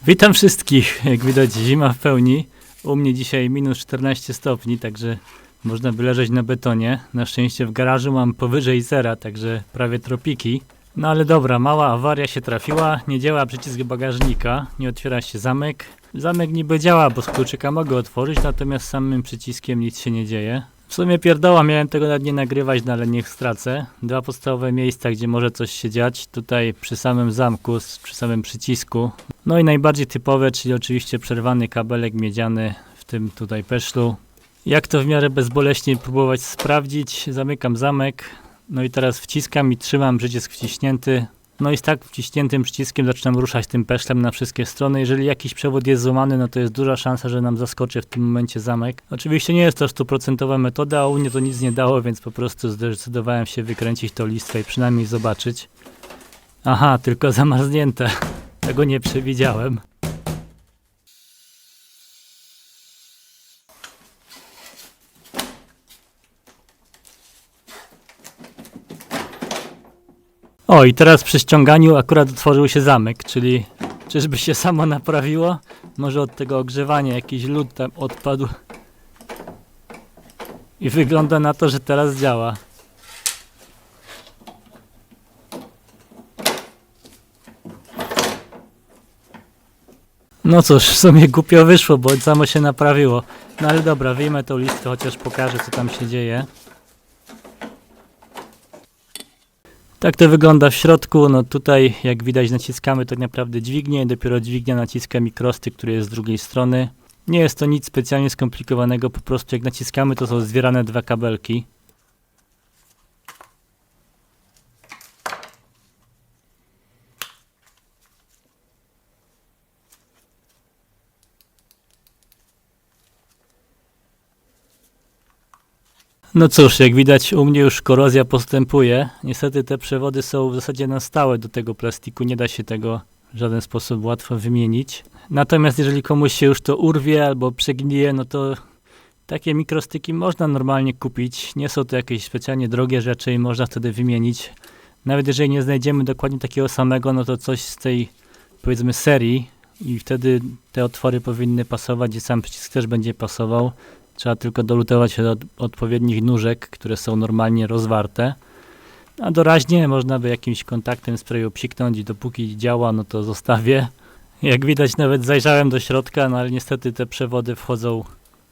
Witam wszystkich. Jak widać, zima w pełni. U mnie dzisiaj minus 14 stopni, także można by leżeć na betonie. Na szczęście w garażu mam powyżej zera, także prawie tropiki. No ale dobra, mała awaria się trafiła. Nie działa przycisk bagażnika, nie otwiera się zamek. Zamek niby działa, bo z kluczyka mogę otworzyć, natomiast samym przyciskiem nic się nie dzieje. W sumie pierdoła, miałem tego nawet nie nagrywać, no ale niech stracę. Dwa podstawowe miejsca, gdzie może coś się dziać. Tutaj przy samym zamku, przy samym przycisku. No i najbardziej typowe, czyli oczywiście przerwany kabelek miedziany w tym tutaj peszlu. Jak to w miarę bezboleśnie próbować sprawdzić? Zamykam zamek. No i teraz wciskam i trzymam przycisk wciśnięty. No i z tak wciśniętym przyciskiem zaczynam ruszać tym peszlem na wszystkie strony. Jeżeli jakiś przewód jest złamany, no to jest duża szansa, że nam zaskoczy w tym momencie zamek. Oczywiście nie jest to 100% metoda, a u mnie to nic nie dało, więc po prostu zdecydowałem się wykręcić tą listwę i przynajmniej zobaczyć. Aha, tylko zamarznięte. Tego nie przewidziałem. O, i teraz przy ściąganiu akurat otworzył się zamek, czyli czyżby się samo naprawiło? Może od tego ogrzewania jakiś lód tam odpadł. I wygląda na to, że teraz działa. No cóż, w sumie głupio wyszło, bo samo się naprawiło. No ale dobra, wyjmę tą listę, chociaż pokażę, co tam się dzieje. Tak to wygląda w środku. No tutaj, jak widać, naciskamy tak naprawdę dźwignię, dopiero dźwignia naciska mikrostyk, który jest z drugiej strony. Nie jest to nic specjalnie skomplikowanego, po prostu jak naciskamy, to są zwierane dwa kabelki. No cóż, jak widać, u mnie już korozja postępuje. Niestety te przewody są w zasadzie na stałe do tego plastiku, nie da się tego w żaden sposób łatwo wymienić. Natomiast jeżeli komuś się już to urwie albo przegnije, no to takie mikrostyki można normalnie kupić. Nie są to jakieś specjalnie drogie rzeczy i można wtedy wymienić. Nawet jeżeli nie znajdziemy dokładnie takiego samego, no to coś z tej, powiedzmy, serii i wtedy te otwory powinny pasować i sam przycisk też będzie pasował. Trzeba tylko dolutować się do odpowiednich nóżek, które są normalnie rozwarte. A doraźnie można by jakimś kontaktem sprayu psiknąć i dopóki działa, no to zostawię. Jak widać, nawet zajrzałem do środka, no ale niestety te przewody wchodzą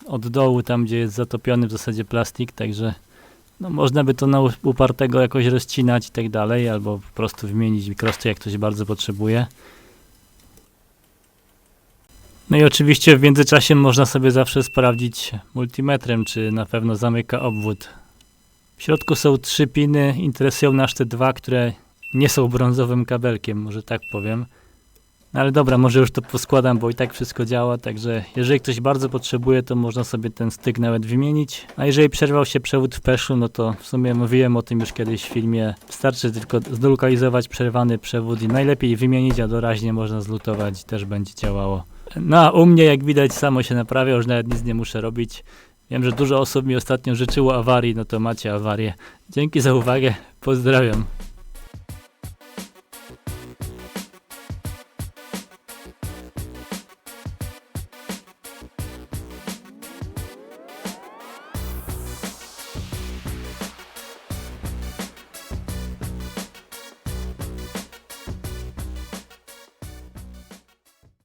od dołu, tam gdzie jest zatopiony w zasadzie plastik, także no można by to na upartego jakoś rozcinać i tak dalej, albo po prostu wymienić mikrostyk, jak ktoś bardzo potrzebuje. No i oczywiście w międzyczasie można sobie zawsze sprawdzić multimetrem, czy na pewno zamyka obwód. W środku są 3 piny, interesują nas te dwa, które nie są brązowym kabelkiem, może tak powiem. No ale dobra, może już to poskładam, bo i tak wszystko działa, także jeżeli ktoś bardzo potrzebuje, to można sobie ten styk nawet wymienić. A jeżeli przerwał się przewód w peszlu, no to w sumie mówiłem o tym już kiedyś w filmie. Wystarczy tylko zlokalizować przerwany przewód i najlepiej wymienić, a doraźnie można zlutować i też będzie działało. No a u mnie, jak widać, samo się naprawia, już nawet nic nie muszę robić. Wiem, że dużo osób mi ostatnio życzyło awarii, no to macie awarię. Dzięki za uwagę, pozdrawiam.